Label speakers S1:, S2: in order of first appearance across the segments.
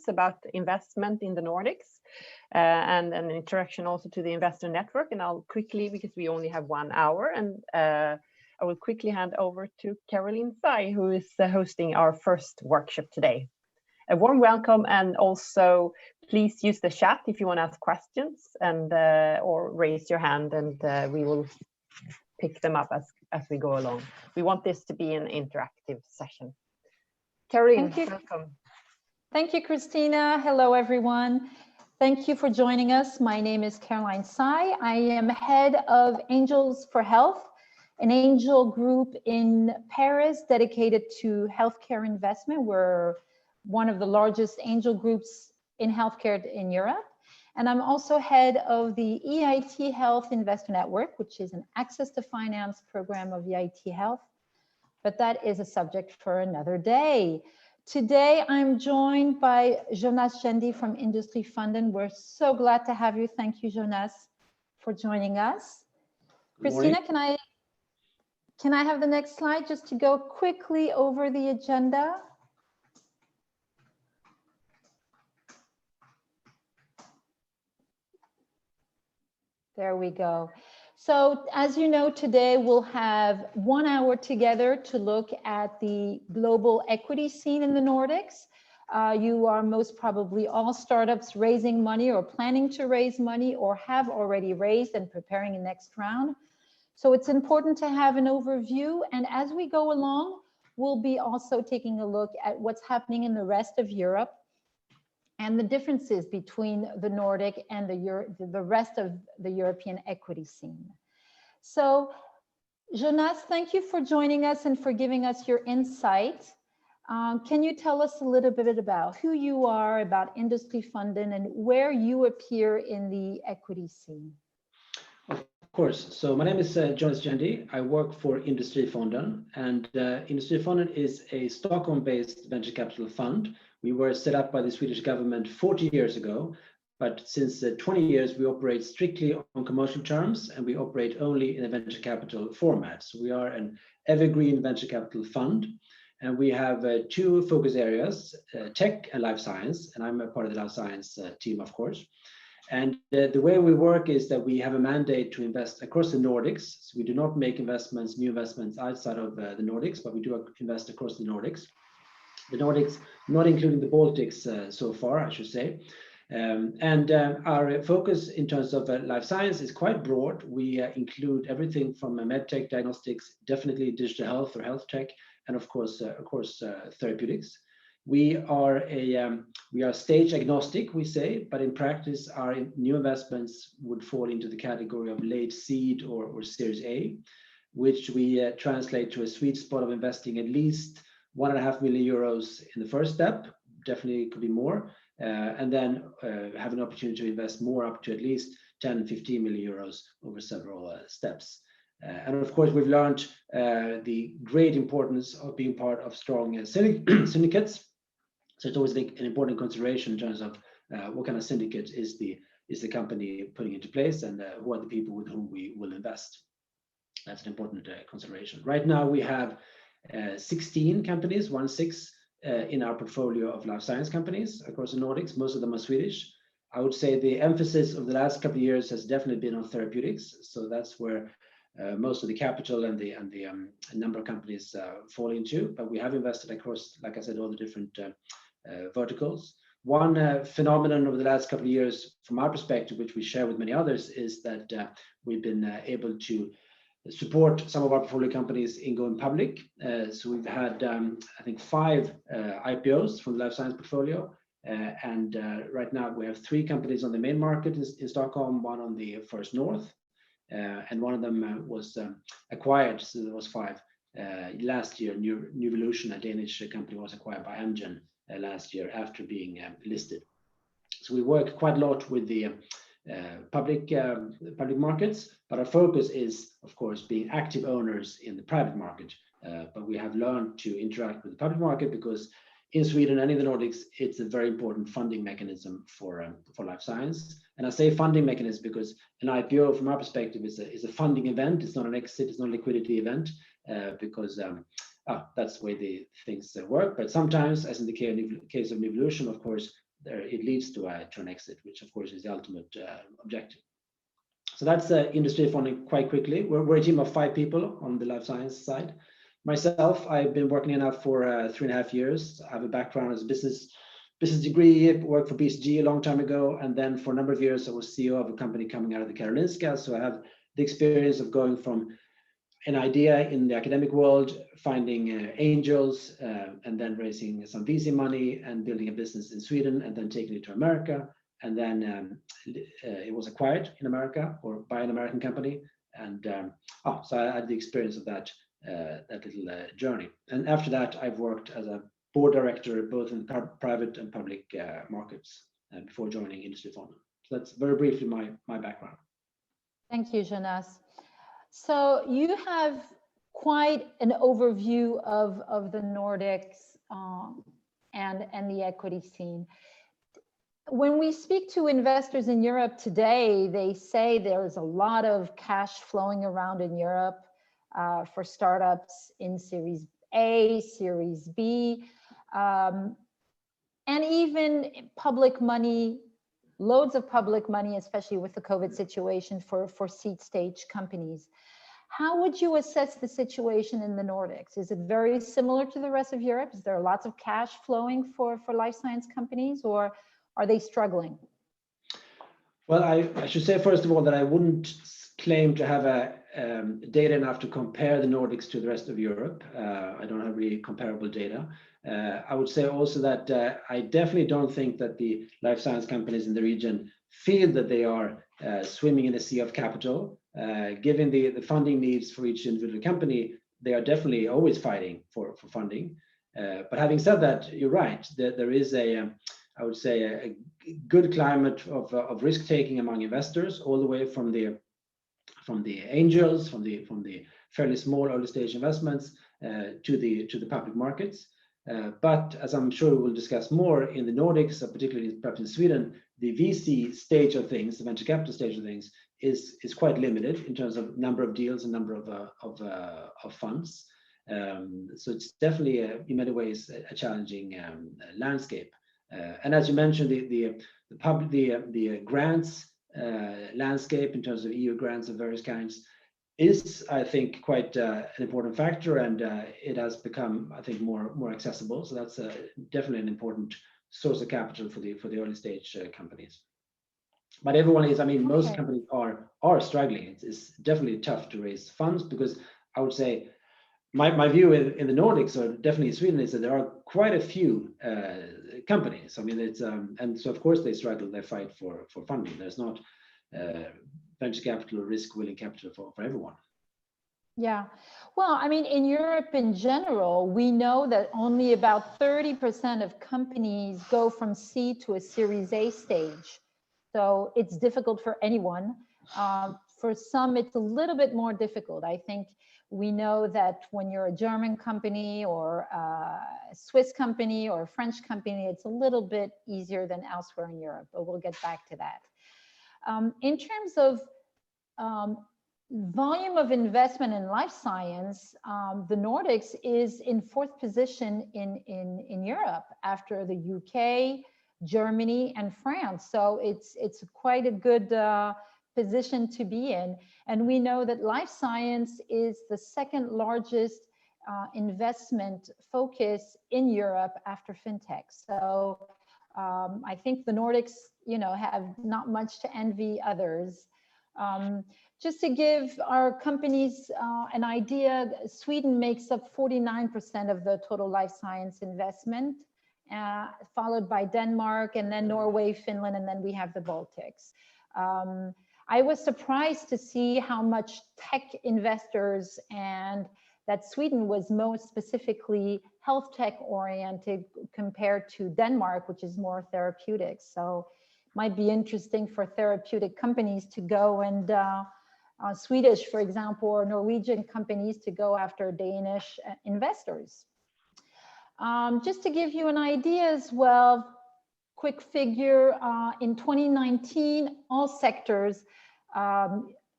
S1: about investment in the Nordics and an introduction also to the investor network. And I'll quickly, because we only have 1 hour, and I will quickly hand over to Caroline Amblard-Sai, who is hosting our first workshop today. A warm welcome, and also please use the chat if you want to ask questions, and or raise your hand, and we will pick them up as we go along. We want this to be an interactive session. Caroline, welcome.
S2: Thank you, Christina. Hello, everyone. Thank you for joining us. My name is Caroline Sai. I am head of Angels for Health, an angel group in Paris dedicated to healthcare investment. We're one of the largest angel groups in healthcare in Europe. And I'm also head of the EIT Health Investor Network, which is an access to finance program of EIT Health. But that is a subject for another day. Today, I'm joined by Jonas Jendi from Industrifonden. We're so glad to have you. Thank you, Jonas, for joining us. Christina, can I have the next slide just to go quickly over the agenda? There we go. So as you know, today we'll have 1 hour together to look at the global equity scene in the Nordics. You are most probably all startups raising money or planning to raise money or have already raised and preparing a next round. So it's important to have an overview. And as we go along, we'll be also taking a look at what's happening in the rest of Europe and the differences between the Nordic and the rest of the European equity scene. So, Jonas, thank you for joining us and for giving us your insight. Can you tell us a little bit about who you are, about Industrifonden, and where you appear in the equity scene?
S3: Of course. So my name is Jonas Jendi. I work for Industrifonden, and Industrifonden is a Stockholm-based venture capital fund. We were set up by the Swedish government 40 years ago, but since 20 years, we operate strictly on commercial terms, and we operate only in a venture capital format. So we are an evergreen venture capital fund, and we have two focus areas, tech and life science, and I'm a part of the life science team, of course. And the way we work is that we have a mandate to invest across the Nordics. So we do not make new investments outside of the Nordics, but we do invest across the Nordics. The Nordics, not including the Baltics so far, I should say. Our focus in terms of life science is quite broad. We include everything from medtech, diagnostics, definitely digital health or health tech, and of course, therapeutics. We are stage agnostic, we say, but in practice, our new investments would fall into the category of late seed or Series A, which we translate to a sweet spot of investing at least 1.5 million euros in the first step. Definitely could be more, and then have an opportunity to invest more, up to at least 10-15 million euros over several steps. And of course, we've learned the great importance of being part of strong syndicates. So it's always an important consideration in terms of what kind of syndicate is the company putting into place, and who are the people with whom we will invest. That's an important consideration. Right now, we have 16 companies, 16, in our portfolio of life science companies across the Nordics. Most of them are Swedish. I would say the emphasis of the last couple of years has definitely been on therapeutics. So that's where most of the capital and the number of companies fall into. But we have invested across, like I said, all the different verticals. One phenomenon over the last couple of years, from our perspective, which we share with many others, is that we've been able to support some of our portfolio companies in going public. So we've had, I think, 5 IPOs from the life science portfolio. And right now we have 3 companies on the main market in Stockholm, 1 on the First North, and 1 of them was acquired. So there was 5 last year. New Evolution, a Danish company, was acquired by Amgen last year after being listed. So we work quite a lot with the public markets, but our focus is, of course, being active owners in the private market. But we have learned to interact with the public market because in Sweden and in the Nordics, it's a very important funding mechanism for life science. And I say funding mechanism because an IPO, from our perspective, is a funding event. It's not an exit. It's not a liquidity event, because that's the way the things work. But sometimes, as in the case of an evolution, of course, it leads to an exit, which of course is the ultimate objective. So that's Industrifonden quite quickly. We're a team of 5 people on the life science side. Myself, I've been working here now for 3.5 years. I have a background as a business degree, worked for BCG a long time ago, and then for a number of years I was CEO of a company coming out of the Karolinska. So I have the experience of going from an idea in the academic world, finding angels, and then raising some VC money and building a business in Sweden, and then taking it to America. And then it was acquired in America or by an American company. And so I had the experience of that little journey. And after that, I've worked as a board director both in private and public markets before joining Industrifonden. So that's very briefly my background.
S2: Thank you, Jonas. So you have quite an overview of the Nordics and the equity scene. When we speak to investors in Europe today, they say there's a lot of cash flowing around in Europe for startups in Series A, Series B, and even public money, loads of public money, especially with the COVID situation for seed stage companies. How would you assess the situation in the Nordics? Is it very similar to the rest of Europe? Is there lots of cash flowing for life science companies, or are they struggling?
S3: Well, I should say, first of all, that I wouldn't claim to have data enough to compare the Nordics to the rest of Europe. I don't have really comparable data. I would say also that I definitely don't think that the life science companies in the region feel that they are swimming in a sea of capital. Given the funding needs for each individual company, they are definitely always fighting for funding. But having said that, you're right. There is I would say a good climate of risk taking among investors, all the way from the angels, from the fairly small early stage investments to the public markets. But as I'm sure we will discuss more in the Nordics, particularly perhaps in Sweden, the VC stage of things, the venture capital stage of things, is quite limited in terms of number of deals and number of funds. So it's definitely in many ways a challenging landscape. And as you mentioned, the grants landscape in terms of EU grants of various kinds is, I think, quite an important factor, and it has become, I think, more accessible. So that's definitely an important source of capital for the early stage companies. But everyone is, I mean, most companies are struggling. It's definitely tough to raise funds, because I would say my view in the Nordics, or definitely Sweden, is that there are quite a few companies. I mean, it's and so of course they struggle, they fight for funding. There's not venture capital or risk willing capital for everyone.
S2: Yeah, well, I mean, in Europe in general, we know that only about 30% of companies go from C to a Series A stage. So it's difficult for anyone. For some, it's a little bit more difficult. I think we know that when you're a German company or a Swiss company or a French company, it's a little bit easier than elsewhere in Europe, but we'll get back to that. In terms of volume of investment in life science, the Nordics is in 4th position in Europe after the UK, Germany, and France. So it's quite a good position to be in. And we know that life science is the 2nd largest investment focus in Europe after fintech. So I think the Nordics, have not much to envy others. Just to give our companies an idea, Sweden makes up 49% of the total life science investment, followed by Denmark, and then Norway, Finland, and then we have the Baltics. I was surprised to see how much tech investors, and that Sweden was most specifically health tech oriented compared to Denmark, which is more therapeutics. So might be interesting for therapeutic companies to go and Swedish, for example, or Norwegian companies to go after Danish investors. Just to give you an idea as well, quick figure, in 2019, all sectors,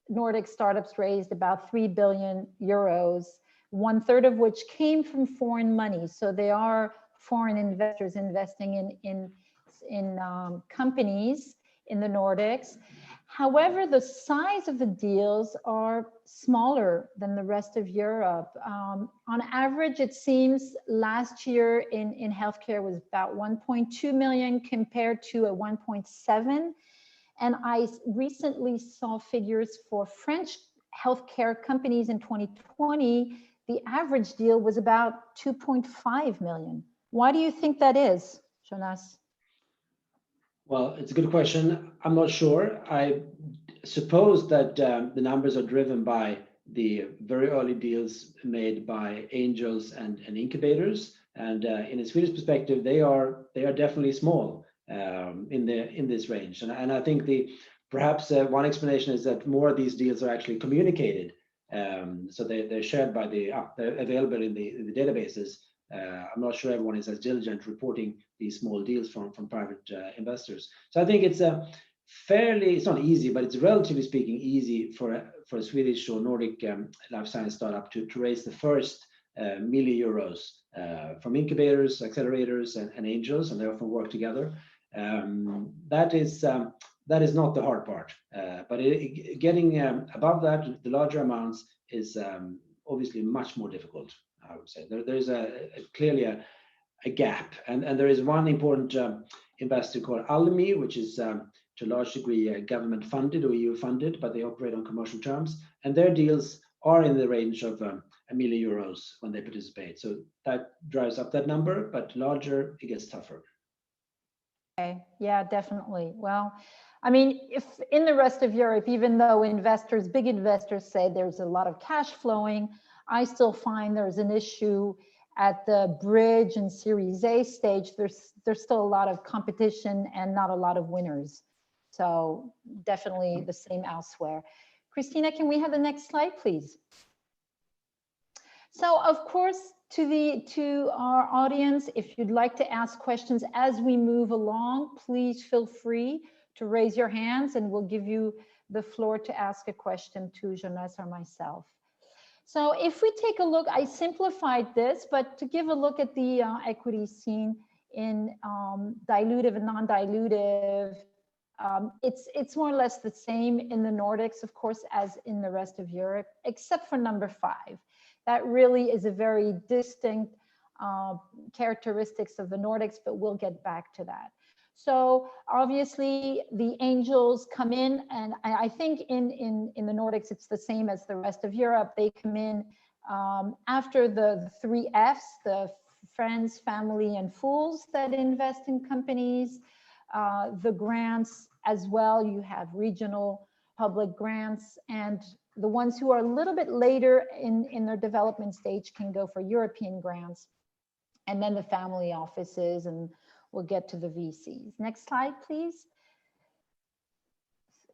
S2: Nordic startups raised about 3 billion euros, 1/3 of which came from foreign money. So they are foreign investors investing in companies in the Nordics. However, the size of the deals are smaller than the rest of Europe. On average, it seems last year in healthcare was about 1.2 million compared to a 1.7. And I recently saw figures for French healthcare companies in 2020. The average deal was about 2.5 million. Why do you think that is, Jonas?
S3: Well, it's a good question. I'm not sure. I suppose that the numbers are driven by the very early deals made by angels and incubators. And in a Swedish perspective, they are definitely small in this range. And I think perhaps one explanation is that more of these deals are actually communicated. So they're shared by they're available in the databases. I'm not sure everyone is as diligent reporting these small deals from private investors. So I think it's it's not easy, but it's relatively speaking easy for a Swedish or Nordic life science startup to raise the first million euros from incubators, accelerators, and angels, and they often work together. That is not the hard part, but getting above that, the larger amounts is obviously much more difficult. I would say there's clearly a gap, and there is one important investor called Almi, which is to a large degree government funded or EU funded, but they operate on commercial terms, and their deals are in the range of €1 million when they participate. So that drives up that number, but larger, it gets tougher.
S2: Okay, yeah, definitely. Well, I mean, if in the rest of Europe, even though big investors say there's a lot of cash flowing, I still find there's an issue at the bridge and Series A stage. There's still a lot of competition and not a lot of winners. So definitely the same elsewhere. Christina, can we have the next slide, please? So of course, to our audience, if you'd like to ask questions as we move along, please feel free to raise your hands and we'll give you the floor to ask a question to Jonas or myself. So if we take a look, I simplified this, but to give a look at the equity scene in dilutive and non-dilutive, it's more or less the same in the Nordics, of course, as in the rest of Europe, except for number 5. That really is a very distinct characteristics of the Nordics, but we'll get back to that. So obviously the angels come in, and I think in the Nordics, it's the same as the rest of Europe. They come in after the 3 Fs, the friends, family, and fools that invest in companies. The grants as well, you have regional public grants, and the ones who are a little bit later in their development stage can go for European grants, and then the family offices, and we'll get to the VCs. Next slide, please.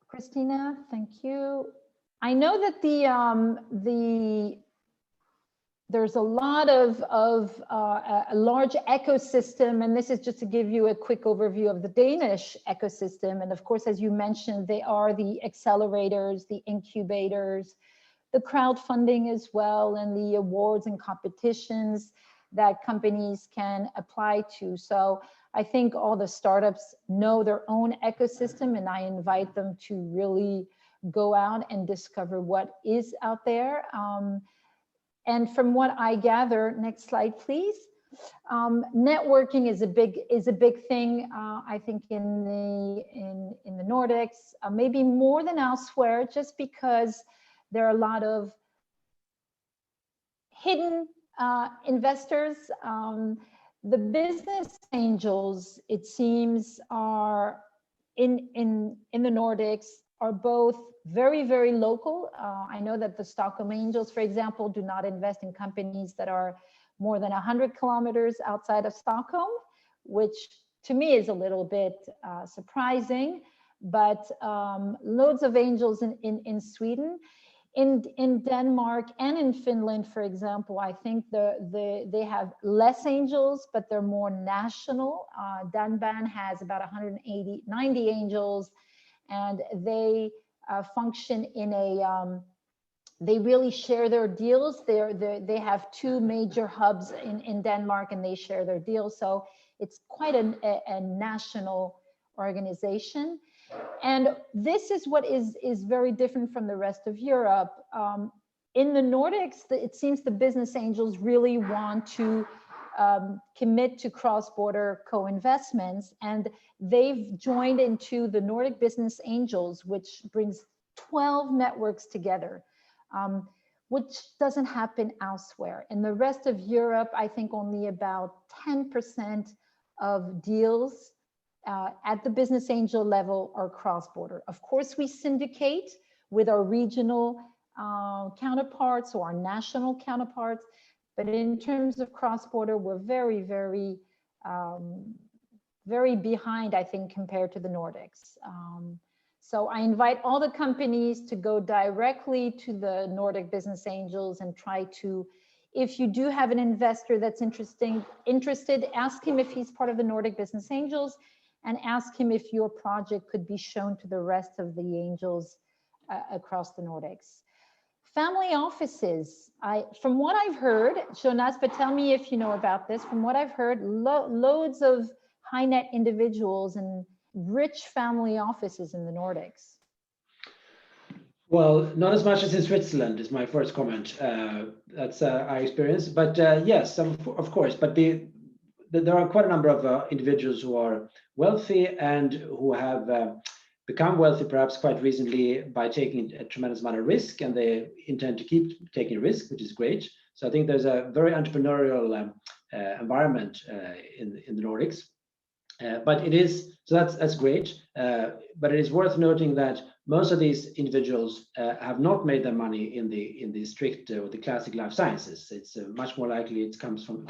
S2: Christina, thank you. I know that there's a lot of a large ecosystem, and this is just to give you a quick overview of the Danish ecosystem. And of course, as you mentioned, they are the accelerators, the incubators, the crowdfunding as well, and the awards and competitions that companies can apply to. So I think all the startups know their own ecosystem, and I invite them to really go out and discover what is out there. And from what I gather, next slide, please. Networking is a big thing, I think, in the Nordics, maybe more than elsewhere, just because there are a lot of hidden investors. The business angels, it seems, are in the Nordics are both very, very local. I know that the Stockholm Angels, for example, do not invest in companies that are more than 100 kilometers outside of Stockholm, which to me is a little bit surprising, but loads of angels in Sweden. In Denmark and in Finland, for example, I think they have less angels, but they're more national. Danban has about 90 angels, and they function in they really share their deals. They have two major hubs in Denmark, and they share their deals. So it's quite a national organization. And this is what is very different from the rest of Europe. In the Nordics, it seems the business angels really want to commit to cross-border co-investments, and they've joined into the Nordic Business Angels, which brings 12 networks together, which doesn't happen elsewhere. In the rest of Europe, I think only about 10% of deals at the business angel level are cross-border. Of course, we syndicate with our regional counterparts or our national counterparts, but in terms of cross-border, we're very, very, very behind, I think, compared to the Nordics. So I invite all the companies to go directly to the Nordic Business Angels and try to, if you do have an investor that's interested, ask him if he's part of the Nordic Business Angels, and ask him if your project could be shown to the rest of the angels across the Nordics. Family offices, from what I've heard, Jonas, but tell me if you know about this, from what I've heard, loads of high net individuals and rich family offices in the Nordics.
S3: Well, not as much as in Switzerland is my first comment. That's our experience, but yes, of course, but there are quite a number of individuals who are wealthy and who have become wealthy perhaps quite recently by taking a tremendous amount of risk, and they intend to keep taking risk, which is great. So I think there's a very entrepreneurial environment in the Nordics. But it is, so that's great. But it is worth noting that most of these individuals have not made their money in the strict or the classic life sciences. It's much more likely it comes from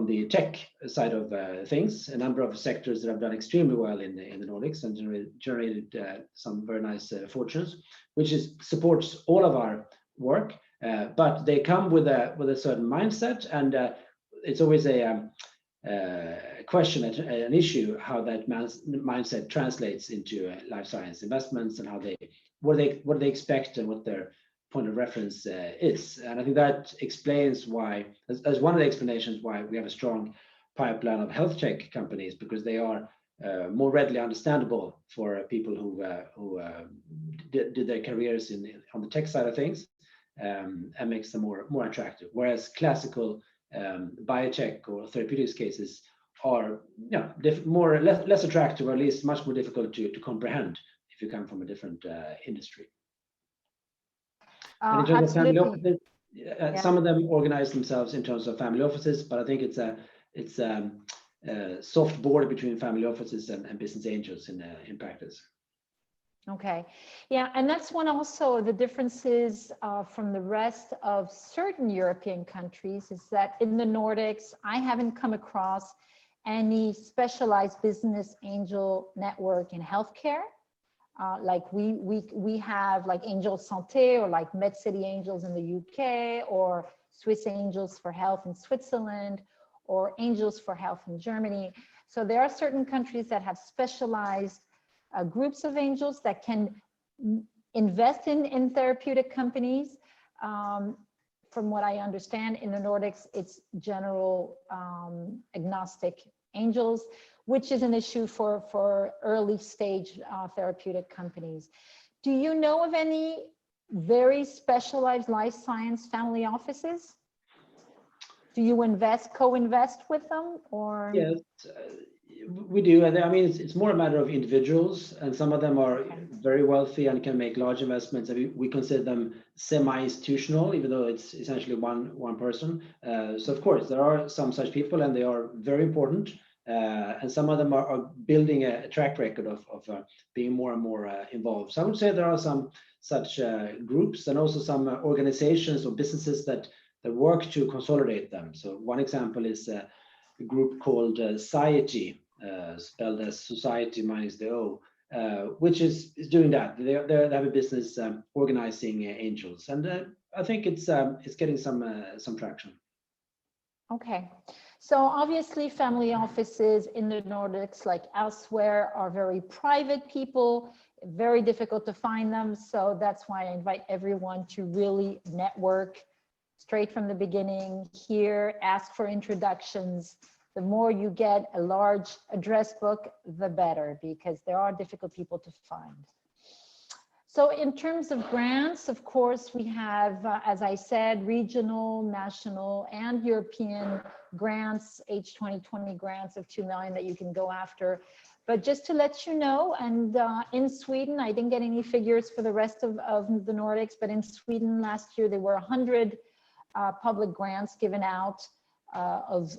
S3: the tech side of things. A number of sectors that have done extremely well in the Nordics and generated some very nice fortunes, which supports all of our work. But they come with a certain mindset, and it's always a question, an issue, how that mindset translates into life science investments, and how what do they expect and what their point of reference is. And I think that explains why, as one of the explanations why we have a strong pipeline of health tech companies, because they are more readily understandable for people who did their careers on the tech side of things, and makes them more attractive. Whereas classical biotech or therapeutics cases are less attractive, or at least much more difficult to comprehend if you come from a different industry. And in terms of family offices, some of them organize themselves in terms of family offices, but I think it's a soft border between family offices and business angels in practice.
S2: Okay, yeah, and that's one also the differences from the rest of certain European countries is that in the Nordics, I haven't come across any specialized business angel network in healthcare. Like we have like Angels Santé, or like Med City Angels in the UK, or Swiss Angels for Health in Switzerland, or Angels for Health in Germany. So there are certain countries that have specialized groups of angels that can invest in therapeutic companies. From what I understand, in the Nordics, it's general agnostic angels, which is an issue for early stage therapeutic companies. Do you know of any very specialized life science family offices? Do you co-invest with them, or?
S3: Yes, we do. I mean, it's more a matter of individuals, and some of them are very wealthy and can make large investments. I mean, we consider them semi-institutional, even though it's essentially one person. So of course, there are some such people, and they are very important. And some of them are building a track record of being more and more involved. So I would say there are some such groups, and also some organizations or businesses that work to consolidate them. So one example is a group called Society, spelled as society minus the O, which is doing that. They have a business organizing angels, and I think it's getting some traction.
S2: Okay, So obviously family offices in the Nordics, like elsewhere, are very private people, very difficult to find them. So that's why I invite everyone to really network straight from the beginning here, ask for introductions. The more you get a large address book, the better, because there are difficult people to find. So in terms of grants, of course, we have, as I said, regional, national, and European grants, H2020 grants of 2 million that you can go after. But just to let you know, and in Sweden, I didn't get any figures for the rest of the Nordics, but in Sweden last year, there were 100 public grants given out of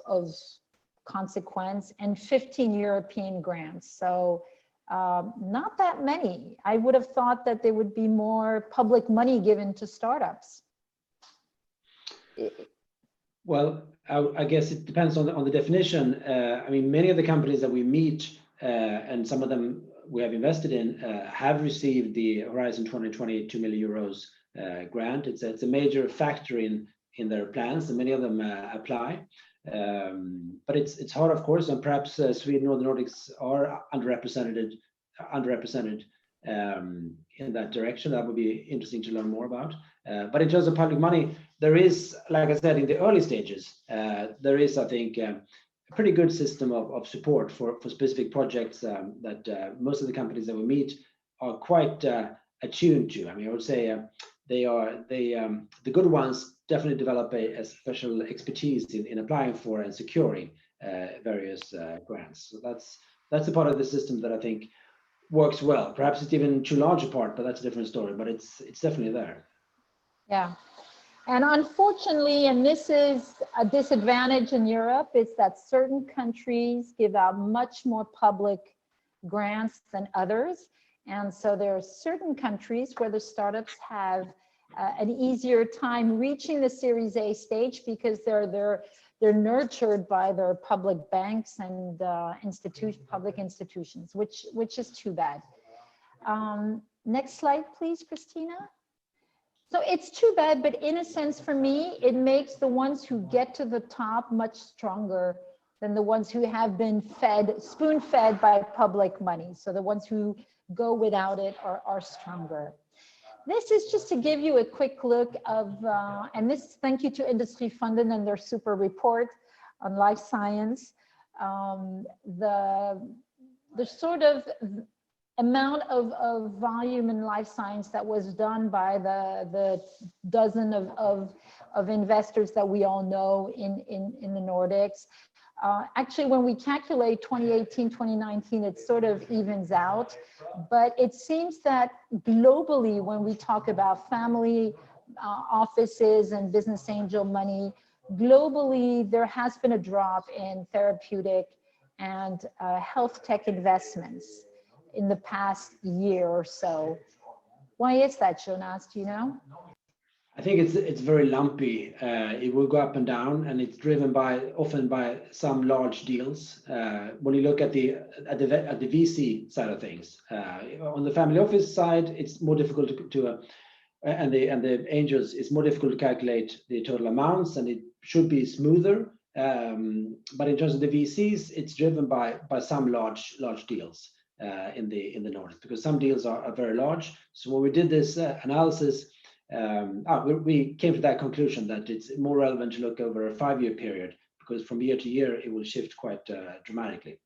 S2: consequence, and 15 European grants. So not that many. I would have thought that there would be more public money given to startups.
S3: Well, I guess it depends on the definition. I mean, many of the companies that we meet, and some of them we have invested in, have received the Horizon 2020 2 million euros grant. It's a major factor in their plans, and many of them apply. But it's hard, of course, and perhaps Sweden or the Nordics are underrepresented in that direction. That would be interesting to learn more about. But in terms of public money, there is, like I said, in the early stages, there is, I think, a pretty good system of support for specific projects that most of the companies that we meet are quite attuned to. I mean, I would say the good ones definitely develop a special expertise in applying for and securing various grants. So that's a part of the system that I think works well. Perhaps it's even too large a part, but that's a different story. But it's definitely there.
S2: Yeah, and unfortunately, and this is a disadvantage in Europe, is that certain countries give out much more public grants than others. And so there are certain countries where the startups have an easier time reaching the Series A stage because they're nurtured by their public banks and public institutions, which is too bad. Next slide, please, Christina. So it's too bad, but in a sense, for me, it makes the ones who get to the top much stronger than the ones who have been spoon-fed by public money. So the ones who go without it are stronger. This is just to give you a quick look of, and this, thank you to Industrifonden and their super report on life science. The sort of amount of volume in life science that was done by the dozen of investors that we all know in the Nordics. Actually, when we calculate 2018, 2019, it sort of evens out. But it seems that globally, when we talk about family offices and business angel money, globally, there has been a drop in therapeutic and health tech investments in the past year or so. Why is that, Jonas? Do you know?
S3: I think it's very lumpy. It will go up and down, and it's driven often by some large deals. When you look at the VC side of things, on the family office side, it's more difficult and the angels, it's more difficult to calculate the total amounts, and it should be smoother. But in terms of the VCs, it's driven by some large deals in the Nordics, because some deals are very large. So when we did this analysis, we came to that conclusion that it's more relevant to look over a 5-year period, because from year to year it will shift quite dramatically.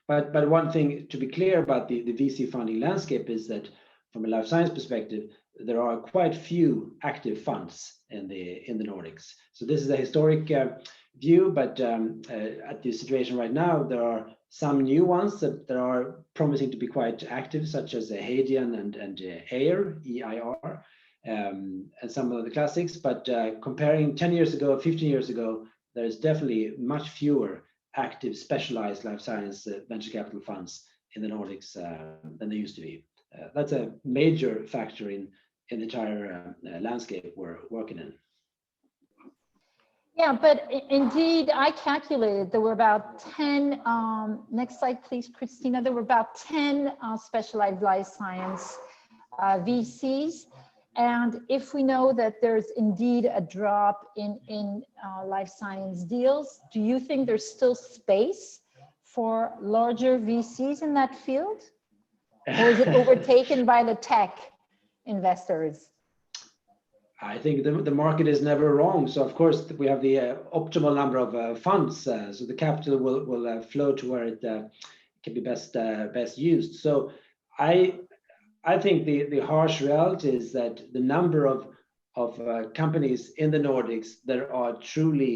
S3: But one thing to be clear about the VC funding landscape is that from a life science perspective, there are quite few active funds in the Nordics. So this is a historic view, but at the situation right now, there are some new ones that are promising to be quite active, such as Hadean and EIR, EIR, and some of the classics. But comparing 10 years ago, 15 years ago, there's definitely much fewer active specialized life science venture capital funds in the Nordics than there used to be. That's a major factor in the entire landscape we're working in.
S2: Yeah, but indeed, I calculated there were about 10, next slide, please, Christina. There were about 10 specialized life science VCs. And if we know that there's indeed a drop in life science deals, do you think there's still space for larger VCs in that field? Or is it overtaken by the tech investors?
S3: I think the market is never wrong. So of course we have the optimal number of funds, so the capital will flow to where it can be best used. So I think the harsh reality is that the number of companies in the Nordics that are truly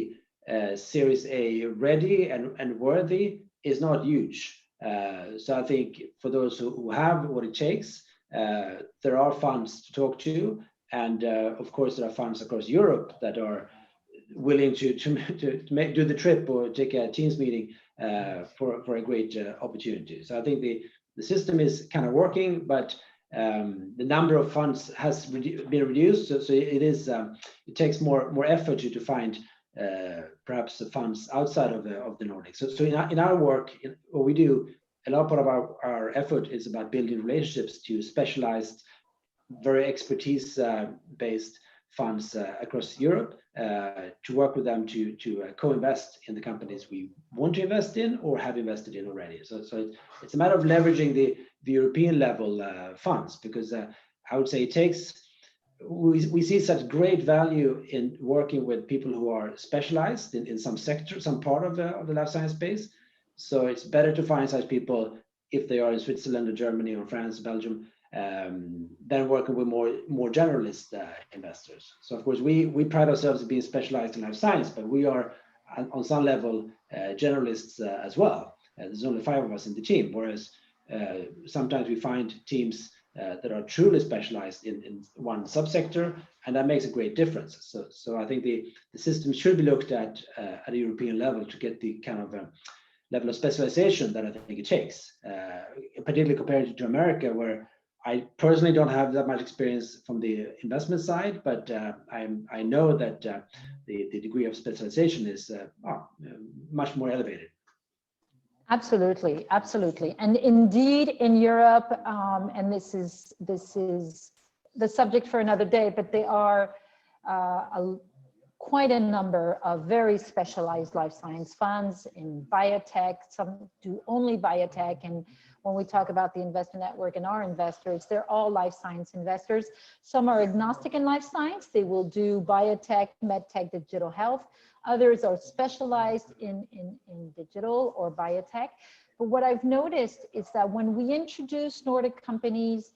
S3: Series A ready and worthy is not huge. So I think for those who have what it takes, there are funds to talk to, and of course there are funds across Europe that are willing to do the trip or take a Teams meeting for a great opportunity. So I think the system is kind of working, but the number of funds has been reduced, so it takes more effort to find perhaps the funds outside of the Nordics. So in our work, what we do, a lot of our effort is about building relationships to specialized, very expertise based funds across Europe, to work with them to co-invest in the companies we want to invest in or have invested in already. So it's a matter of leveraging the European level funds, because I would say we see such great value in working with people who are specialized in some sector, some part of the life science space. So it's better to find such people if they are in Switzerland or Germany or France, Belgium, than working with more generalist investors. So of course we pride ourselves in being specialized in life science, but we are on some level generalists as well. There's only 5 of us in the team, whereas sometimes we find teams that are truly specialized in one subsector, and that makes a great difference. So I think the system should be looked at a European level to get the kind of level of specialization that I think it takes, particularly compared to America, where I personally don't have that much experience from the investment side, but I know that the degree of specialization is much more elevated.
S2: Absolutely, absolutely. And indeed in Europe, and this is the subject for another day, but there are quite a number of very specialized life science funds in biotech. Some do only biotech, and when we talk about the investor network and our investors, they're all life science investors. Some are agnostic in life science. They will do biotech, medtech, digital health. Others are specialized in digital or biotech. But what I've noticed is that when we introduce Nordic companies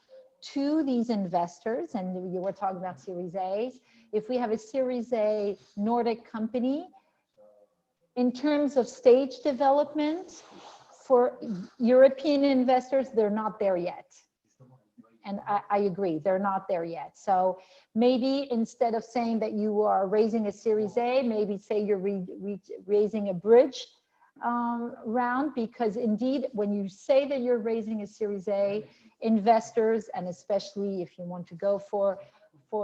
S2: to these investors, and you were talking about Series A's, if we have a Series A Nordic company, in terms of stage development, for European investors, they're not there yet. And I agree, they're not there yet. So maybe instead of saying that you are raising a Series A, maybe say you're raising a bridge round, because indeed, when you say that you're raising a Series A, investors, and especially if you want to go for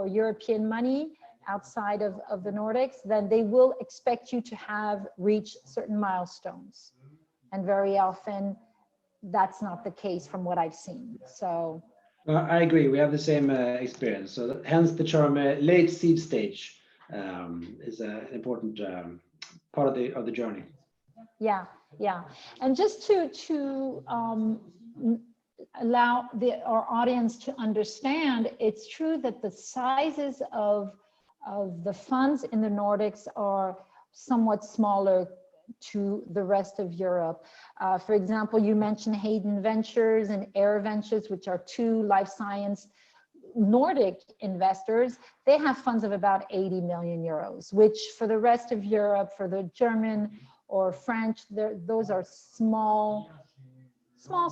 S2: European money outside of the Nordics, then they will expect you to have reached certain milestones. And very often that's not the case from what I've seen. So
S3: I agree, we have the same experience. So hence the term late seed stage is an important part of the journey.
S2: Yeah. And just to allow our audience to understand, it's true that the sizes of the funds in the Nordics are somewhat smaller to the rest of Europe. For example, you mentioned Hayden Ventures and Air Ventures, which are 2 life science Nordic investors. They have funds of about 80 million euros, which for the rest of Europe, for the German or French, those are small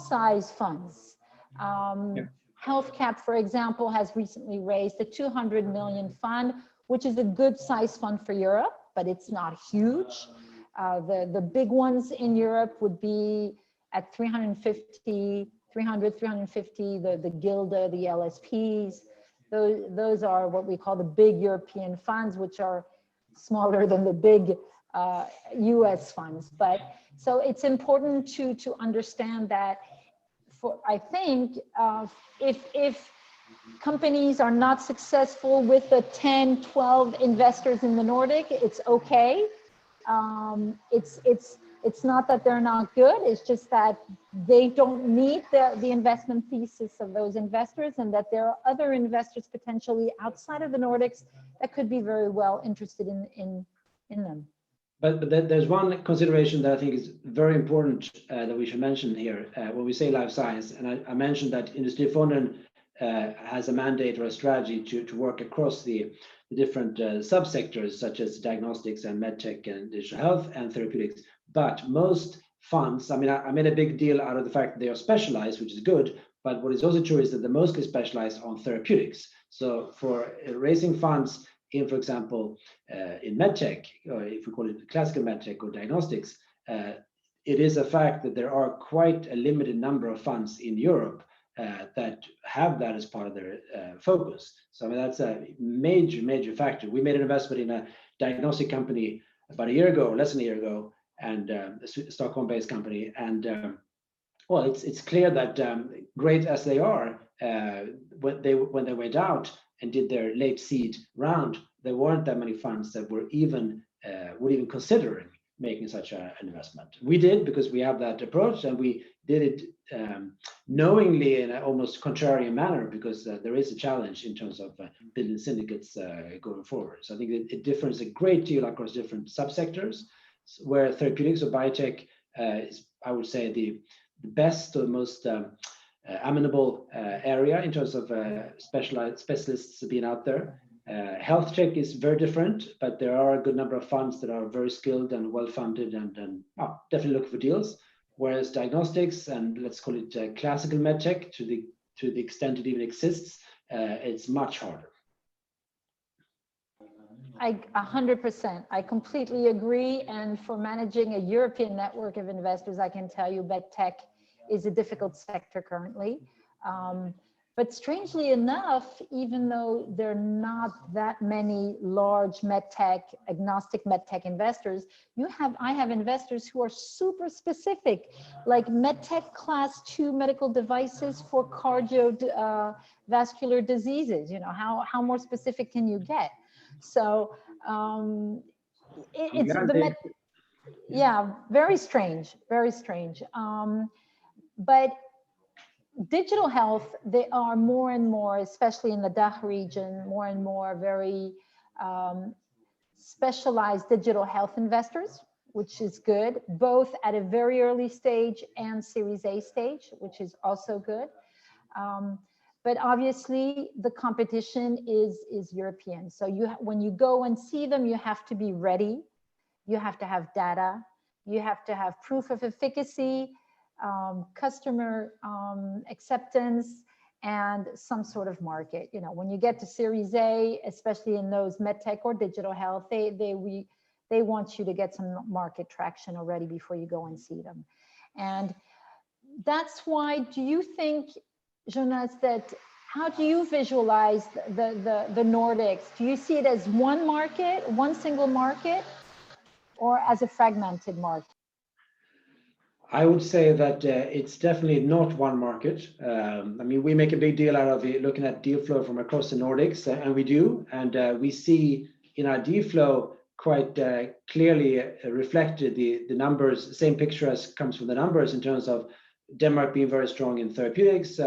S2: size funds. HealthCap, for example, has recently raised a 200 million fund, which is a good size fund for Europe, but it's not huge. The big ones in Europe would be at 350, the Gilda, the LSPs. Those are what we call the big European funds, which are smaller than the big US funds. But so it's important to understand that I think if companies are not successful with the 10, 12 investors in the Nordic, it's okay. It's not that they're not good, it's just that they don't meet the investment thesis of those investors, and that there are other investors potentially outside of the Nordics that could be very well interested in them.
S3: But there's one consideration that I think is very important that we should mention here when we say life science. And I mentioned that Industrifonden has a mandate or a strategy to work across the different subsectors, such as diagnostics and medtech and digital health and therapeutics. But most funds, I mean, I made a big deal out of the fact that they are specialized, which is good. But what is also true is that they're mostly specialized on therapeutics. So for raising funds in, for example, in medtech, or if we call it classical medtech or diagnostics, it is a fact that there are quite a limited number of funds in Europe that have that as part of their focus. So I mean, that's a major factor. We made an investment in a diagnostic company about a year ago, less than a year ago, and a Stockholm-based company. And well, it's clear that great as they are, when they went out and did their late seed round, there weren't that many funds that were would even considering making such an investment. We did, because we have that approach, and we did it knowingly in an almost contrarian manner, because there is a challenge in terms of building syndicates going forward. So I think it differs a great deal across different subsectors, where therapeutics or biotech is, I would say, the best or most amenable area in terms of specialists being out there. Health tech is very different, but there are a good number of funds that are very skilled and well funded and definitely looking for deals. Whereas diagnostics, and let's call it classical medtech, to the extent it even exists, it's much harder.
S2: 100%. I completely agree. And for managing a European network of investors, I can tell you medtech is a difficult sector currently. But strangely enough, even though there are not that many large medtech, agnostic medtech investors, I have investors who are super specific, like medtech class 2 medical devices for cardiovascular diseases. You know, how more specific can you get? So yeah, very strange, very strange. But digital health, they are more and more, especially in the DACH region, more and more very specialized digital health investors, which is good, both at a very early stage and Series A stage, which is also good. But obviously the competition is European. So when you go and see them, you have to be ready. You have to have data. You have to have proof of efficacy, customer acceptance, and some sort of market. You know, when you get to Series A, especially in those medtech or digital health, they want you to get some market traction already before you go and see them. And that's why, do you think, Jonas, how do you visualize the Nordics? Do you see it as one market, one single market, or as a fragmented market?
S3: I would say that it's definitely not one market. I mean, we make a big deal out of looking at deal flow from across the Nordics, and we do. And we see in our deal flow quite clearly reflected the numbers, same picture as comes from the numbers in terms of Denmark being very strong in therapeutics,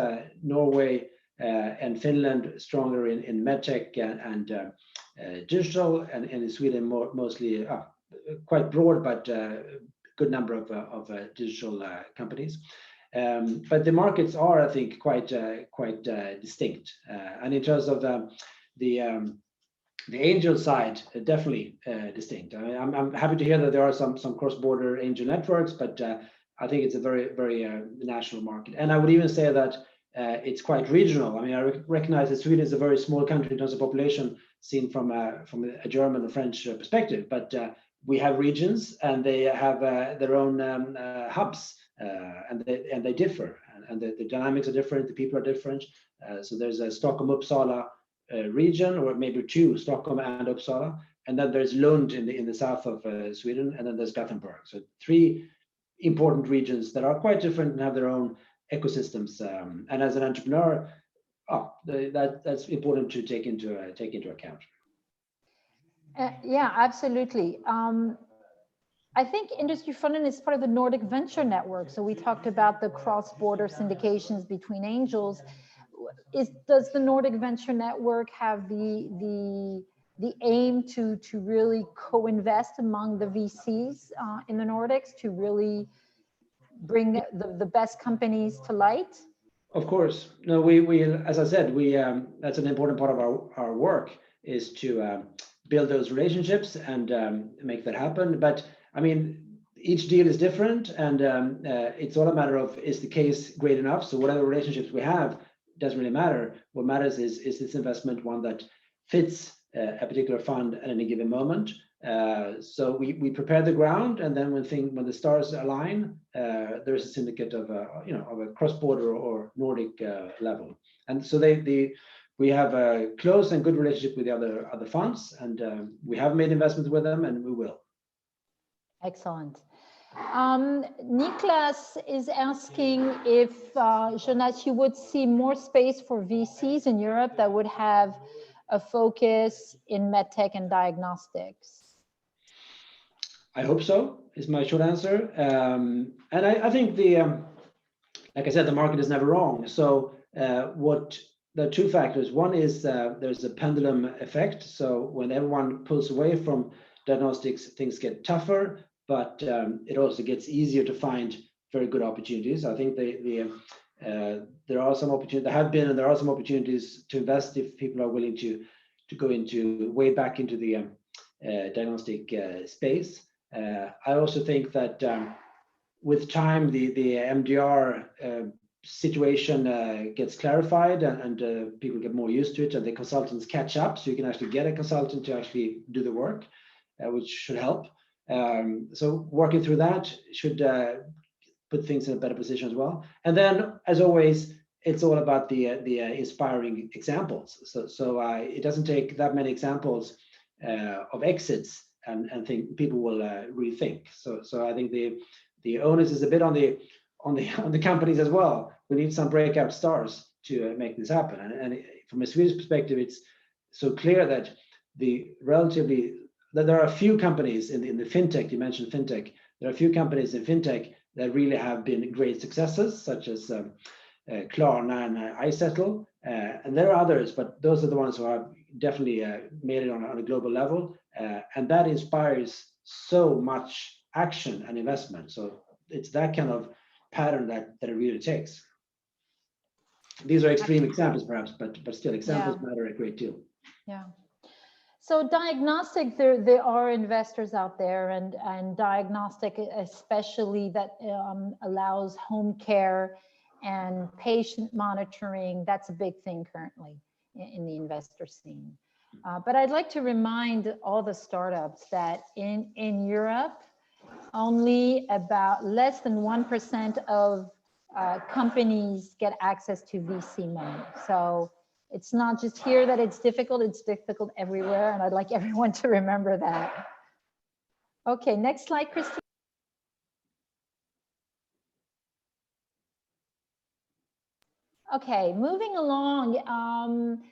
S3: Norway and Finland stronger in medtech and digital, and in Sweden mostly quite broad, but good number of digital companies. But the markets are, I think, quite distinct. And in terms of the angel side, definitely distinct. I mean, I'm happy to hear that there are some cross-border angel networks, but I think it's a very national market. And I would even say that it's quite regional. I mean, I recognize that Sweden is a very small country in terms of population, seen from a German or French perspective, but we have regions, and they have their own hubs, and they differ, and the dynamics are different, the people are different. So there's a Stockholm-Uppsala region, or maybe two, Stockholm and Uppsala, and then there's Lund in the south of Sweden, and then there's Gothenburg. So three important regions that are quite different and have their own ecosystems. And as an entrepreneur, that's important to take into account.
S2: Yeah, absolutely. I think Industrifonden is part of the Nordic Venture Network. So we talked about the cross-border syndications between angels. Does the Nordic Venture Network have the aim to really co-invest among the VCs in the Nordics to really bring the best companies to light?
S3: Of course. No, we as I said, that's an important part of our work, is to build those relationships and make that happen. But I mean, each deal is different, and it's all a matter of, is the case great enough? So whatever relationships we have doesn't really matter. What matters is this investment one that fits a particular fund at any given moment. So we prepare the ground, and then when the stars align, there's a syndicate of a cross-border or Nordic level. And so we have a close and good relationship with the other funds, and we have made investments with them, and we will.
S2: Excellent. Niklas is asking if, Jonas, you would see more space for VCs in Europe that would have a focus in medtech and diagnostics.
S3: I hope so, is my short answer. And I think like I said, the market is never wrong. So there are two factors. One is there's a pendulum effect. So when everyone pulls away from diagnostics, things get tougher, but it also gets easier to find very good opportunities. I think there are some opportunities, there have been, and there are some opportunities to invest if people are willing to go way back into the diagnostic space. I also think that with time, the MDR situation gets clarified, and people get more used to it, and the consultants catch up, so you can actually get a consultant to actually do the work, which should help. So working through that should put things in a better position as well. And then, as always, it's all about the inspiring examples. So it doesn't take that many examples of exits and think people will rethink. So I think the onus is a bit on the companies as well. We need some breakout stars to make this happen. And from a Swedish perspective, it's so clear that there are a few companies in the fintech. You mentioned fintech. There are a few companies in fintech that really have been great successes, such as Klarna and iSettle. And there are others, but those are the ones who have definitely made it on a global level. And that inspires so much action and investment. So it's that kind of pattern that it really takes. These are extreme examples, perhaps, but still examples matter a great deal.
S2: Yeah. So diagnostic, there are investors out there, and diagnostic, especially that allows home care and patient monitoring. That's a big thing currently in the investor scene. But I'd like to remind all the startups that in Europe, only about less than 1% of companies get access to VC money. So it's not just here that it's difficult everywhere. And I'd like everyone to remember that. Okay, next slide, Christine. Okay, moving along.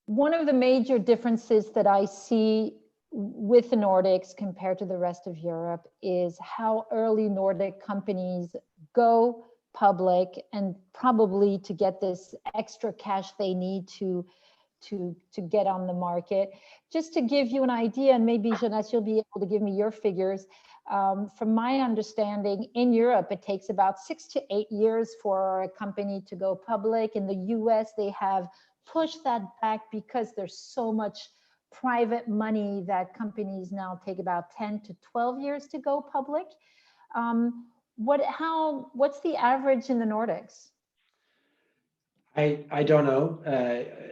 S2: One of the major differences that I see with the Nordics compared to the rest of Europe is how early Nordic companies go public, and probably to get this extra cash they need to get on the market. Just to give you an idea, and maybe Jonas, you'll be able to give me your figures. From my understanding, in Europe, it takes about 6 to 8 years for a company to go public. In the US, they have pushed that back because there's so much private money that companies now take about 10 to 12 years to go public. What's the average in the Nordics?
S3: I don't know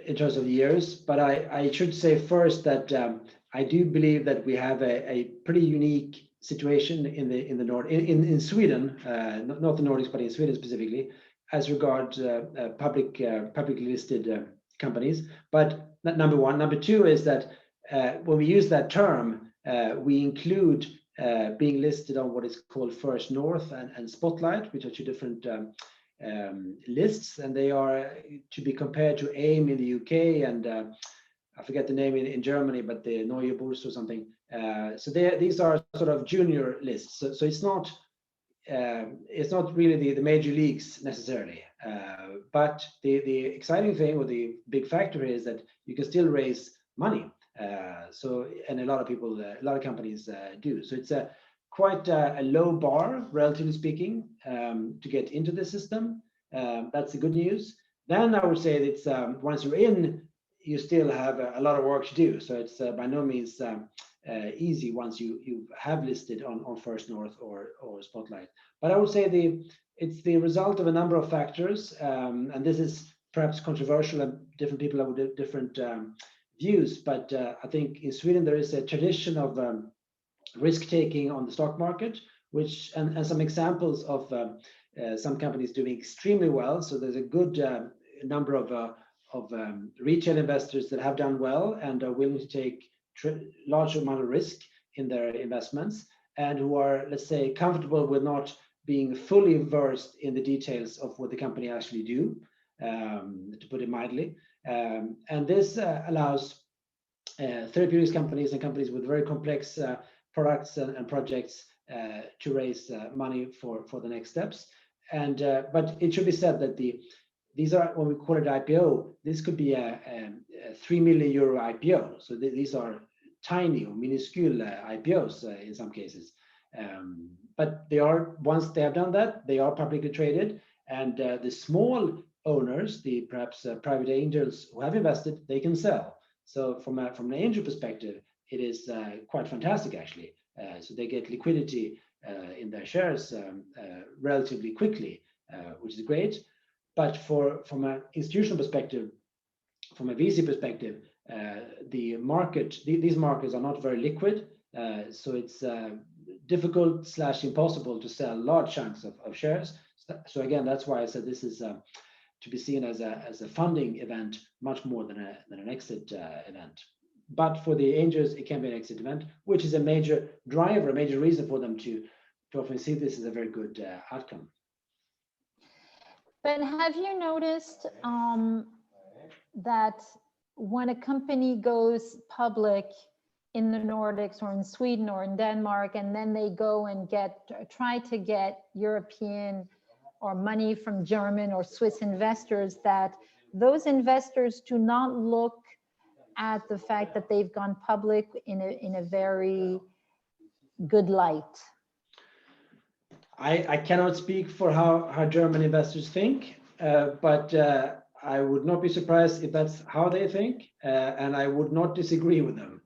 S3: in terms of years, but I should say first that I do believe that we have a pretty unique situation in Sweden, not the Nordics, but in Sweden specifically, as regards publicly listed companies. But number one. Number two is that when we use that term, we include being listed on what is called First North and Spotlight, which are two different lists, and they are to be compared to AIM in the UK and I forget the name in Germany, but the Neue Börse or something. So these are sort of junior lists. So it's not really the major leagues necessarily. But the exciting thing, or the big factor, is that you can still raise money. And a lot of people, a lot of companies do. So it's quite a low bar, relatively speaking, to get into the system. That's the good news. Then I would say that it's once you're in, you still have a lot of work to do. So it's by no means easy once you have listed on First North or Spotlight. But I would say it's the result of a number of factors, and this is perhaps controversial, and different people have different views. But I think in Sweden there is a tradition of risk taking on the stock market, which and some examples of some companies doing extremely well. So there's a good number of retail investors that have done well and are willing to take large amount of risk in their investments, and who are, let's say, comfortable with not being fully versed in the details of what the company actually do, to put it mildly. And this allows therapeutics companies and companies with very complex products and projects to raise money for the next steps. And but it should be said that these are, when we call it IPO, this could be a 3 million euro IPO. So these are tiny or minuscule IPOs in some cases. But they are, once they have done that, they are publicly traded. And the small owners, the perhaps private angels who have invested, they can sell. So from an angel perspective, it is quite fantastic, actually. So they get liquidity in their shares relatively quickly, which is great. But from an institutional perspective, from a VC perspective, the market, these markets are not very liquid. So it's difficult / impossible to sell large chunks of shares. So again, that's why I said this is to be seen as a funding event much more than an exit event. But for the angels, it can be an exit event, which is a major driver, a major reason for them to often see this as a very good outcome.
S2: But have you noticed that when a company goes public in the Nordics or in Sweden or in Denmark, and then they go and try to get European or money from German or Swiss investors, that those investors do not look at the fact that they've gone public in a very good light?
S3: I cannot speak for how German investors think, but I would not be surprised if that's how they think, and I would not disagree with them,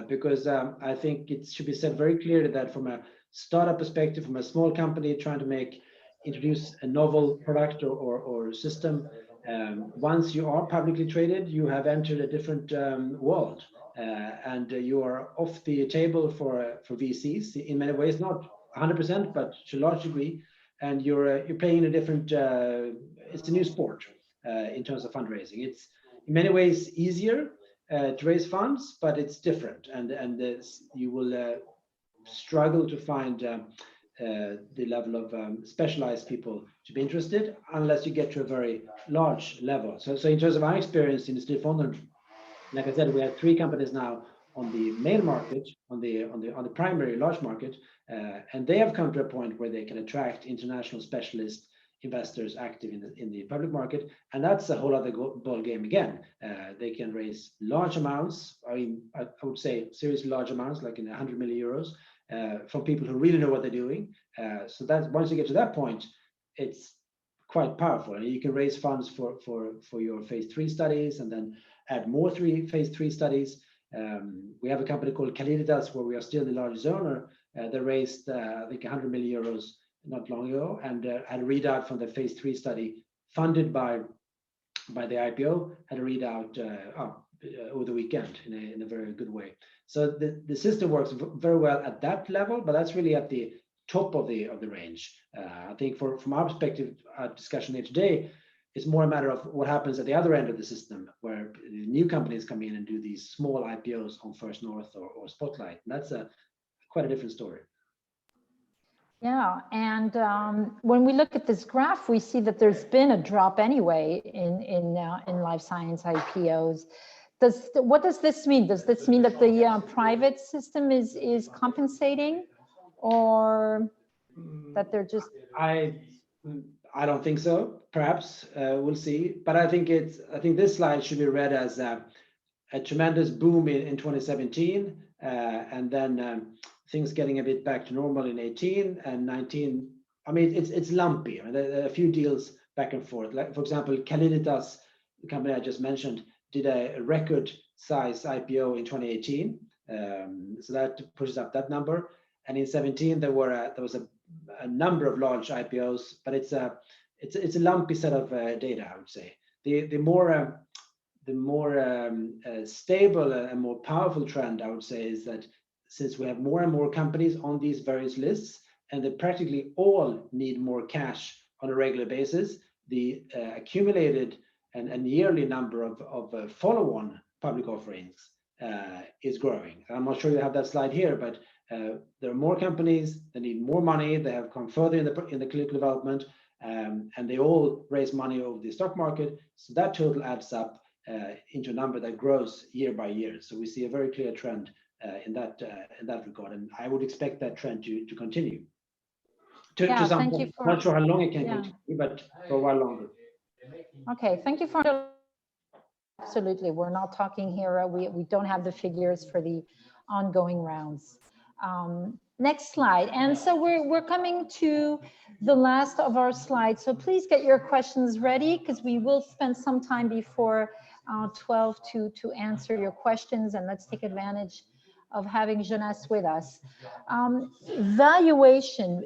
S3: because I think it should be said very clearly that from a startup perspective, from a small company trying to introduce a novel product or system, once you are publicly traded, you have entered a different world, and you are off the table for VCs in many ways, not 100%, but to a large degree, and you're playing a different. It's a new sport in terms of fundraising. It's in many ways easier to raise funds, but it's different, and you will struggle to find the level of specialized people to be interested unless you get to a very large level. So in terms of our experience in Industrifonden, like I said, we have 3 companies now on the main market, on the primary large market, and they have come to a point where they can attract international specialist investors active in the public market, and that's a whole other ball game again. They can raise large amounts. I would say seriously large amounts, like in 100 million euros, from people who really know what they're doing. So that once you get to that point, it's quite powerful. And you can raise funds for your phase 3 studies, and then add more phase 3 studies. We have a company called Caliditas, where we are still the largest owner. They raised, I think, 100 million euros not long ago, and had a readout from the phase 3 study funded by the IPO. Had a readout over the weekend in a very good way. So the system works very well at that level, but that's really at the top of the range. I think from our perspective, our discussion here today, it's more a matter of what happens at the other end of the system, where new companies come in and do these small IPOs on First North or Spotlight. And that's quite a different story.
S2: Yeah, and when we look at this graph, we see that there's been a drop anyway in life science IPOs. What does this mean? Does this mean that the private system is compensating, or that they're just?
S3: I don't think so. Perhaps we'll see. But I think this slide should be read as a tremendous boom in 2017, and then things getting a bit back to normal in 18 and 19. I mean, it's lumpy. I mean, there are a few deals back and forth. Like, for example, Calliditas, the company I just mentioned, did a record size IPO in 2018. So that pushes up that number. And in 17, there was a number of large IPOs, but it's a lumpy set of data, I would say. The more stable and more powerful trend, I would say, is that since we have more and more companies on these various lists, and they practically all need more cash on a regular basis, the accumulated and yearly number of follow-on public offerings is growing. I'm not sure you have that slide here, but there are more companies that need more money. They have come further in the clinical development, and they all raise money over the stock market. So that total adds up into a number that grows year by year. So we see a very clear trend in that regard, and I would expect that trend to continue. To some point. I'm not sure how long it can continue, but for a while longer.
S2: Okay, thank you for. Absolutely, we're not talking here. We don't have the figures for the ongoing rounds. Next slide. And so we're coming to the last of our slides. So please get your questions ready, because we will spend some time before 12 to answer your questions, and let's take advantage of having Jonas with us. Valuation,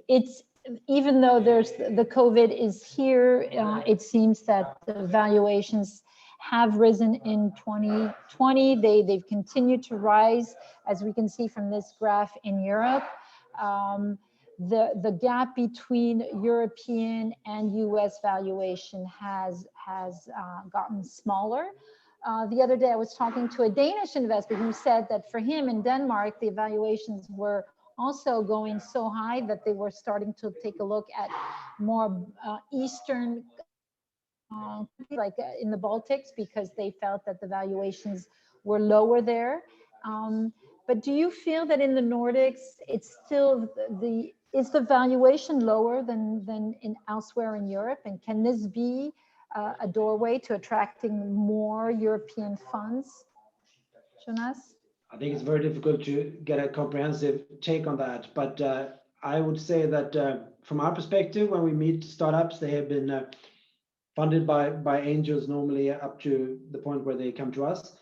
S2: even though the COVID is here, it seems that the valuations have risen in 2020. They've continued to rise, as we can see from this graph in Europe. The gap between European and US valuation has gotten smaller. The other day I was talking to a Danish investor who said that for him in Denmark, the valuations were also going so high that they were starting to take a look at more Eastern, like in the Baltics, because they felt that the valuations were lower there. But do you feel that in the Nordics, it's still is the valuation lower than in elsewhere in Europe? And can this be a doorway to attracting more European funds? Jonas?
S3: I think it's very difficult to get a comprehensive take on that, but I would say that from our perspective, when we meet startups, they have been funded by angels normally up to the point where they come to us.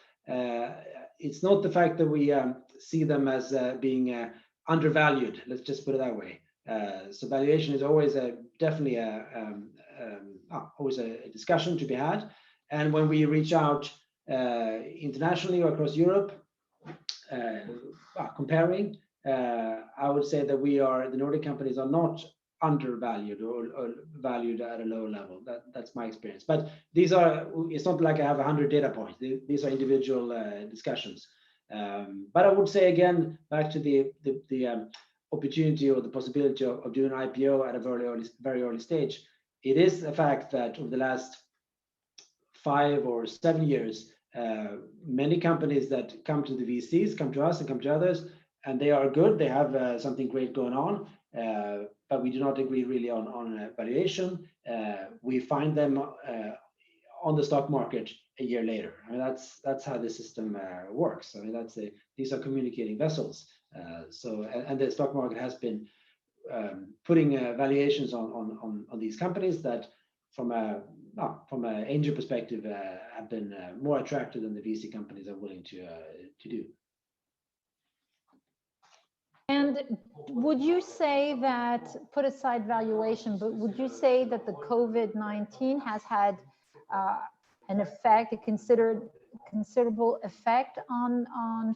S3: It's not the fact that we see them as being undervalued, let's just put it that way. So valuation is always definitely always a discussion to be had. And when we reach out internationally or across Europe, comparing, I would say that the Nordic companies are not undervalued or valued at a low level. That's my experience. But it's not like I have 100 data points. These are individual discussions. But I would say again, back to the opportunity or the possibility of doing an IPO at a very early stage. It is a fact that over the last 5 or 7 years, many companies that come to the VCs, come to us and come to others, and they are good. They have something great going on, but we do not agree really on valuation. We find them on the stock market a year later. I mean, that's how the system works. I mean, these are communicating vessels. And the stock market has been putting valuations on these companies that, from an angel perspective, have been more attractive than the VC companies are willing to do.
S2: And would you say that, put aside valuation, but would you say that the COVID-19 has had an effect, a considerable effect on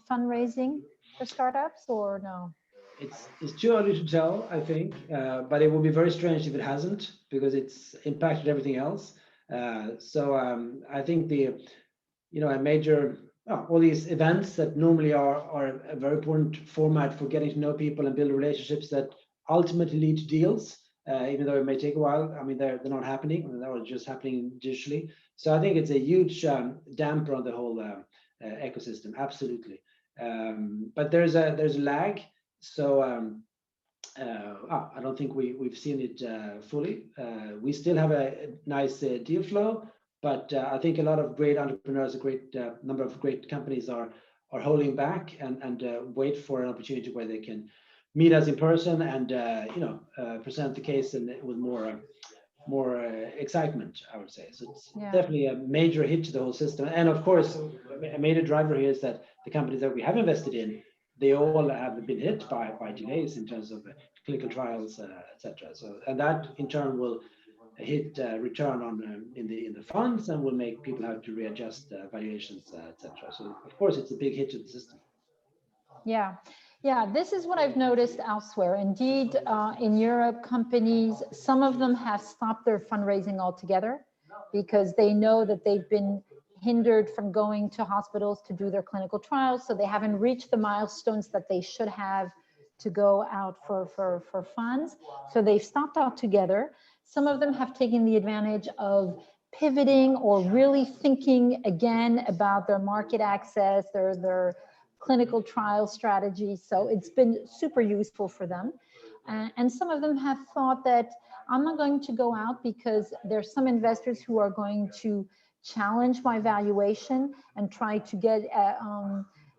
S2: fundraising for startups, or no?
S3: It's too early to tell, I think, but it would be very strange if it hasn't, because it's impacted everything else. So I think a major all these events that normally are a very important format for getting to know people and build relationships that ultimately lead to deals, even though it may take a while. I mean, they're not happening; they're just happening digitally. So I think it's a huge damper on the whole ecosystem. Absolutely, but there's a lag. So I don't think we've seen it fully. We still have a nice deal flow, but I think a lot of great entrepreneurs, a great number of great companies are holding back and wait for an opportunity where they can meet us in person and present the case and with more excitement, I would say. So it's definitely a major hit to the whole system. And of course, a major driver here is that the companies that we have invested in, they all have been hit by delays in terms of clinical trials, etc. So, and that in turn will hit return on in the funds and will make people have to readjust valuations, etc. So, of course, it's a big hit to the system.
S2: Yeah, this is what I've noticed elsewhere. Indeed, in Europe, companies, some of them have stopped their fundraising altogether because they know that they've been hindered from going to hospitals to do their clinical trials. So they haven't reached the milestones that they should have to go out for funds. So they've stopped altogether. Some of them have taken the advantage of pivoting or really thinking again about their market access, their clinical trial strategy. So it's been super useful for them. And some of them have thought that I'm not going to go out because there's some investors who are going to challenge my valuation and try to get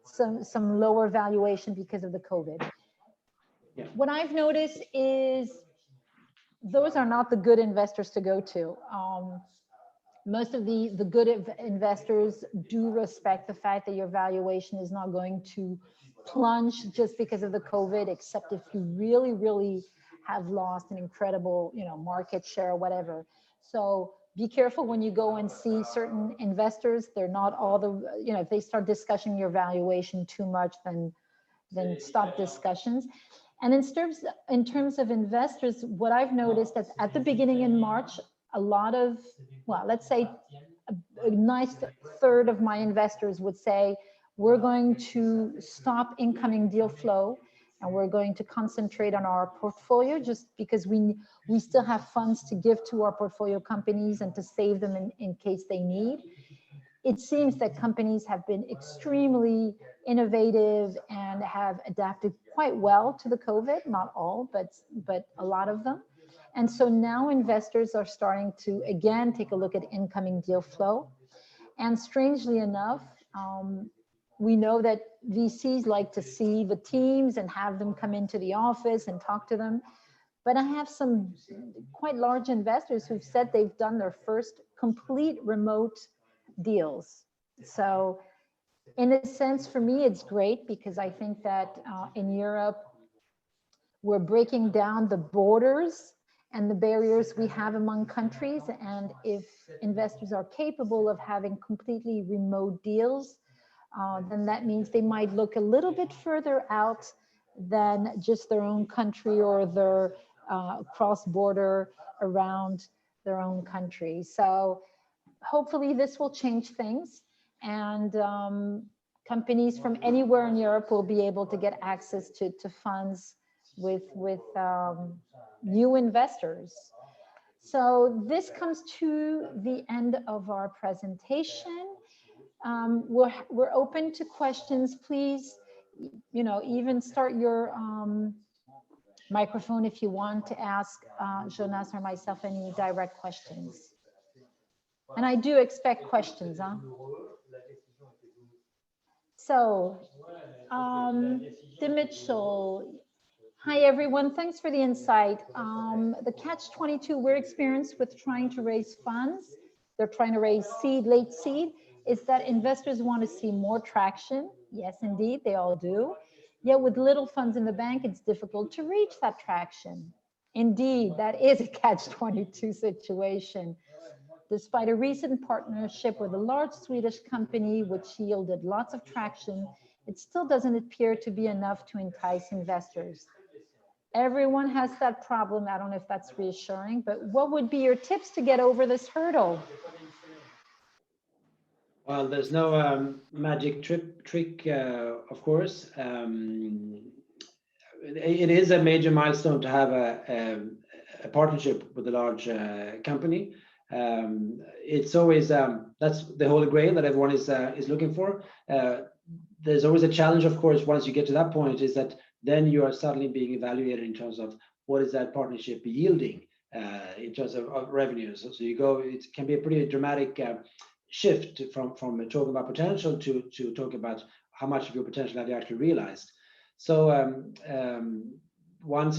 S2: some lower valuation because of the COVID.
S3: Yeah.
S2: What I've noticed is those are not the good investors to go to. Most of the good investors do respect the fact that your valuation is not going to plunge just because of the COVID, except if you really, really have lost an incredible, market share or whatever. So be careful when you go and see certain investors. They're not all the, if they start discussing your valuation too much, then stop discussions. And in terms of investors, what I've noticed is at the beginning in March, a lot of, well, let's say a nice third of my investors would say, we're going to stop incoming deal flow and we're going to concentrate on our portfolio just because we still have funds to give to our portfolio companies and to save them in case they need. It seems that companies have been extremely innovative and have adapted quite well to the COVID, not all, but a lot of them. And so now investors are starting to, again, take a look at incoming deal flow. And strangely enough, we know that VCs like to see the teams and have them come into the office and talk to them. But I have some quite large investors who've said they've done their first complete remote deals. So in a sense, for me, it's great because I think that in Europe, we're breaking down the borders and the barriers we have among countries. And if investors are capable of having completely remote deals, then that means they might look a little bit further out than just their own country or their cross-border around their own country. So hopefully this will change things, and companies from anywhere in Europe will be able to get access to funds with new investors. So this comes to the end of our presentation. We're open to questions. Please, even start your microphone if you want to ask Jonas or myself any direct questions. And I do expect questions, huh? So, Mitchell. Hi, everyone. Thanks for the insight. The catch-22 we're experienced with trying to raise funds. They're trying to raise seed, late seed, is that investors want to see more traction. Yes, indeed, they all do. Yet with little funds in the bank, it's difficult to reach that traction. Indeed, that is a catch-22 situation. Despite a recent partnership with a large Swedish company, which yielded lots of traction, it still doesn't appear to be enough to entice investors. Everyone has that problem. I don't know if that's reassuring, but what would be your tips to get over this hurdle?
S3: Well, there's no magic trick, of course. it is a major milestone to have a partnership with a large company. It's always that's the holy grail that everyone is looking for. There's always a challenge, of course, once you get to that point, is that then you are suddenly being evaluated in terms of what is that partnership yielding in terms of revenues. So you go, it can be a pretty dramatic shift from talking about potential to talking about how much of your potential have you actually realized. So one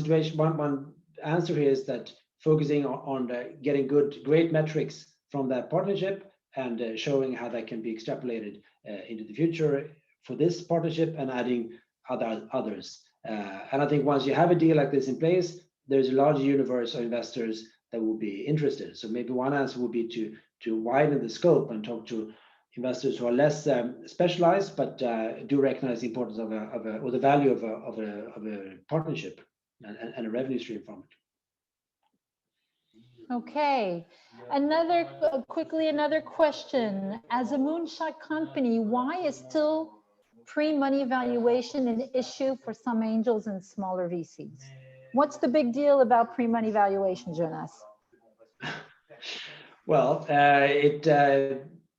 S3: answer here is that focusing on getting great metrics from that partnership and showing how that can be extrapolated into the future for this partnership and adding others. And I think once you have a deal like this in place, there's a large universe of investors that will be interested. So maybe one answer would be to widen the scope and talk to investors who are less specialized, but do recognize the importance of or the value of a partnership and a revenue stream from it.
S2: Okay, another question. As a moonshot company, why is still pre-money valuation an issue for some angels and smaller VCs? What's the big deal about pre-money valuation, Jonas?
S3: Well, it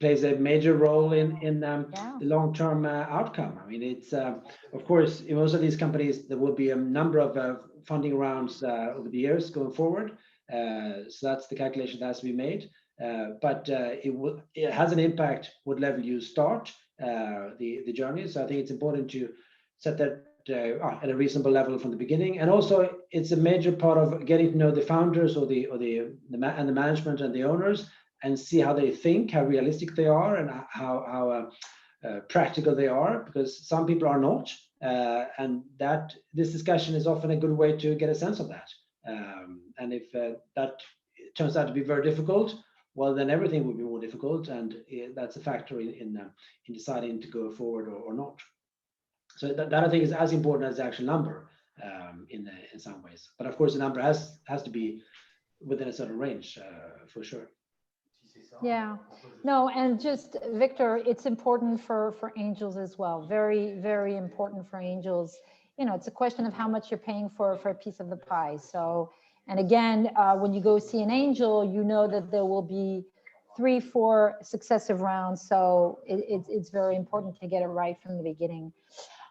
S3: plays a major role in the long-term outcome. I mean, it's of course, in most of these companies, there will be a number of funding rounds over the years going forward. So that's the calculation that has to be made. But it has an impact what level you start the journey. So I think it's important to set that at a reasonable level from the beginning. And also, it's a major part of getting to know the founders or the management and the owners, and see how they think, how realistic they are, and how practical they are, because some people are not, and that this discussion is often a good way to get a sense of that. And if that turns out to be very difficult, well, then everything will be more difficult, and that's a factor in deciding to go forward or not. So that I think is as important as the actual number in some ways. But of course, the number has to be within a certain range for sure.
S2: Yeah, no, and just Victor, it's important for angels as well. Very, very important for angels. You know, it's a question of how much you're paying for a piece of the pie. So, and again, when you go see an angel, you know that there will be 3-4 successive rounds. So it's very important to get it right from the beginning.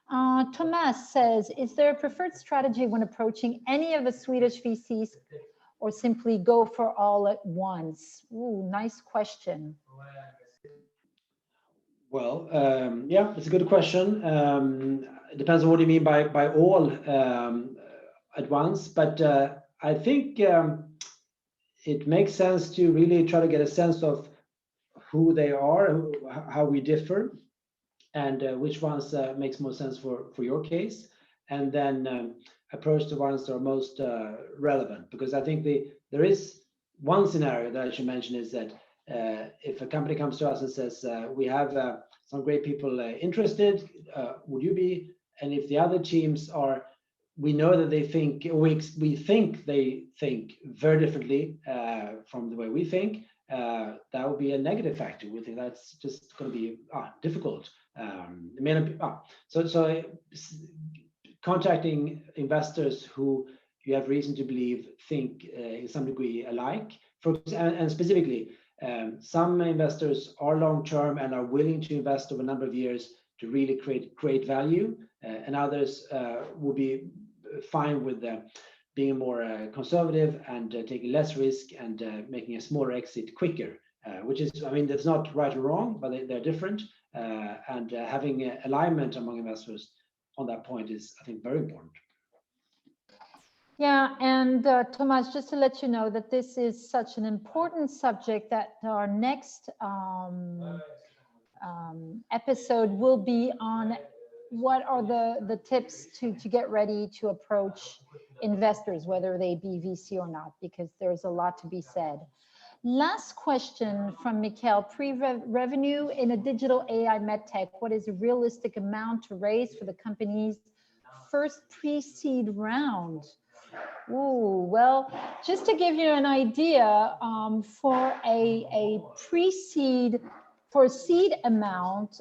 S2: Thomas says, is there a preferred strategy when approaching any of the Swedish VCs, or simply go for all at once? Ooh, nice question.
S3: Well, yeah, it's a good question. It depends on what you mean by all at once, but I think it makes sense to really try to get a sense of who they are, how we differ, and which ones makes more sense for your case, and then approach the ones that are most relevant. Because I think there is one scenario that I should mention is that if a company comes to us and says, we have some great people interested, would you be? And if the other teams are, we know that they think, we think they think very differently from the way we think, that would be a negative factor. We think that's just going to be difficult. So contacting investors who you have reason to believe think in some degree alike, and specifically, some investors are long-term and are willing to invest over a number of years to really create great value, and others will be fine with being more conservative and taking less risk and making a smaller exit quicker, which is, I mean, that's not right or wrong, but they're different. And having alignment among investors on that point is, I think, very important.
S2: Yeah, and Thomas, just to let you know that this is such an important subject that our next episode will be on what are the tips to get ready to approach investors, whether they be VC or not, because there's a lot to be said. Last question from Mikhail. Pre-revenue in a digital AI medtech, what is a realistic amount to raise for the company's first pre-seed round? Ooh, well, just to give you an idea, for a pre-seed, for a seed amount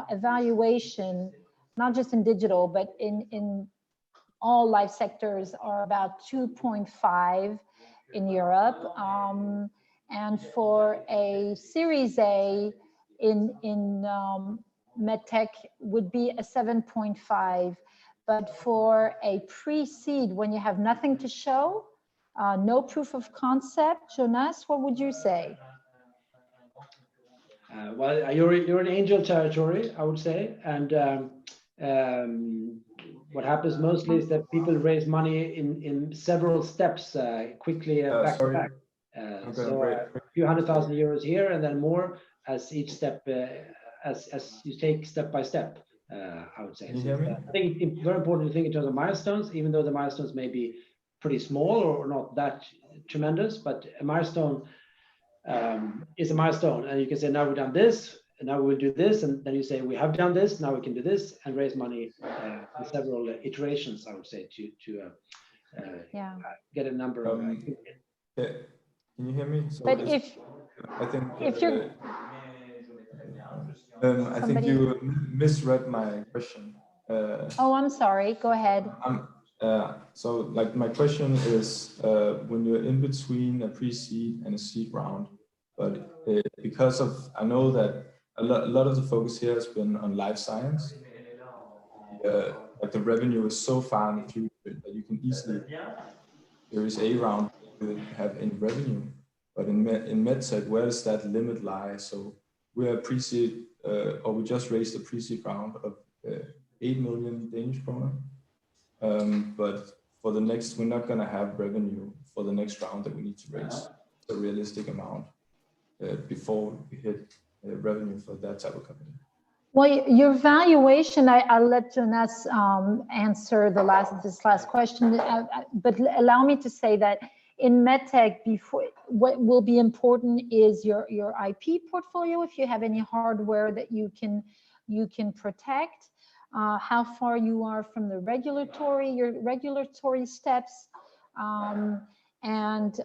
S2: evaluation, not just in digital, but in all life sectors are about 2.5 in Europe. And for a Series A in MedTech would be a 7.5. But for a pre-seed, when you have nothing to show, no proof of concept, Jonas, what would you say?
S3: Well, you're in angel territory, I would say, and what happens mostly is that people raise money in several steps quickly back to back. So a few €100,000 here and then more as each step, as you take step by step. I would say. So I think it's very important to think in terms of milestones, even though the milestones may be pretty small or not that tremendous, but a milestone is a milestone, and you can say now we've done this, and now we will do this, and then you say we have done this, now we can do this, and raise money in several iterations. I would say to get a number of.
S4: Can you hear me? So
S2: but
S4: I think you misread my question.
S2: Oh, I'm sorry. Go ahead.
S4: So, like, my question is, when you're in between a pre-seed and a seed round, but because of, I know that a lot of the focus here has been on life science. Like the revenue is so far in the future that you can easily, there is a round wouldn't have any revenue. But in MedTech, where does that limit lie? So we are pre-seed, or we just raised a pre-seed round of 8 million Danish kroner. But for the next, we're not going to have revenue for the next round that we need to raise a realistic amount before we hit revenue for that type of company.
S2: Well, your valuation, I'll let Jonas answer this last question, but allow me to say that in MedTech, what will be important is your IP portfolio, if you have any hardware that you can protect, how far you are from your regulatory steps, and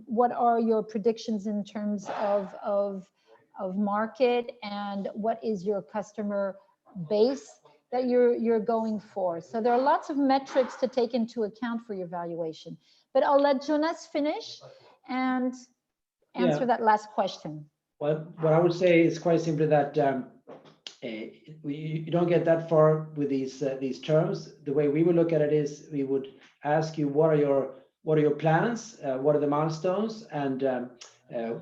S2: what are your predictions in terms of market, and what is your customer base that you're going for. So there are lots of metrics to take into account for your valuation. But I'll let Jonas finish and answer that last question.
S3: Well, what I would say is quite simply that you don't get that far with these terms. The way we would look at it is we would ask you what are your plans, what are the milestones, and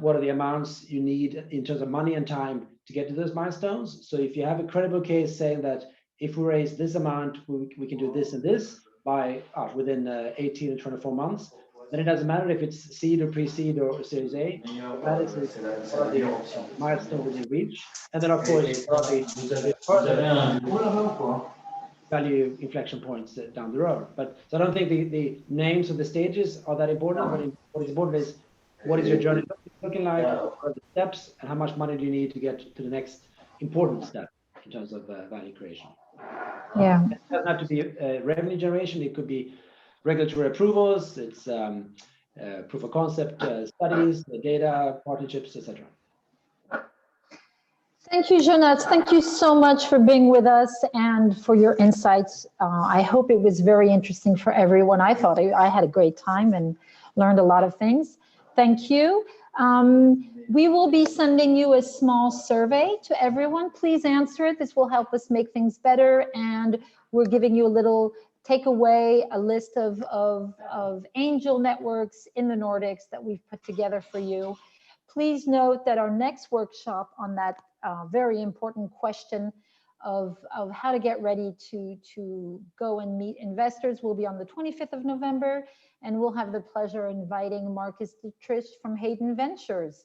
S3: what are the amounts you need in terms of money and time to get to those milestones. So if you have a credible case saying that if we raise this amount, we can do this and this by within 18 to 24 months, then it doesn't matter if it's seed or pre-seed or Series A. That is what are the milestones within reach, and then of course what are the further value inflection points down the road. But so I don't think the names of the stages are that important. But what is important is what is your journey looking like, what are the steps, and how much money do you need to get to the next important step in terms of value creation.
S2: Yeah.
S3: It doesn't have to be revenue generation. It could be regulatory approvals. It's proof of concept studies, data, partnerships, etc.
S2: Thank you, Jonas. Thank you so much for being with us and for your insights. I hope it was very interesting for everyone. I thought I had a great time and learned a lot of things. Thank you. We will be sending you a small survey to everyone. Please answer it. This will help us make things better. And we're giving you a little takeaway, a list of angel networks in the Nordics that we've put together for you. Please note that our next workshop on that very important question of how to get ready to go and meet investors will be on the 25th of November, and we'll have the pleasure of inviting Marcus Dietrich from Hayden Ventures.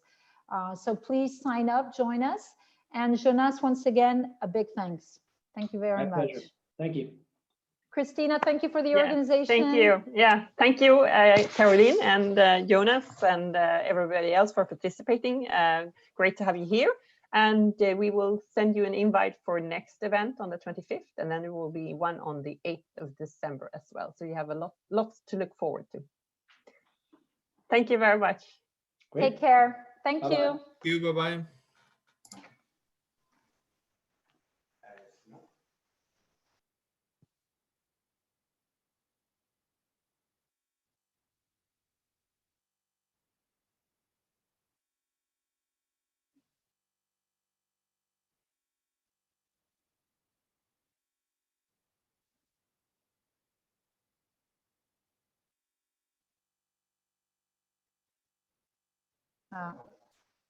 S2: So please sign up, join us. And Jonas, once again, a big thanks. Thank you very much.
S3: Pleasure. Thank you.
S2: Christina, thank you for the organization.
S1: Thank you. Yeah, thank you, Caroline and Jonas and everybody else for participating. Great to have you here. And we will send you an invite for next event on the 25th, and then there will be one on the 8th of December as well. So you have a lot to look forward to. Thank you very much.
S3: Great.
S2: Take care. Thank
S3: Bye-bye.
S2: you.
S5: Thank you. Bye-bye.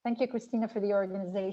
S2: Thank you, Christina, for the organization.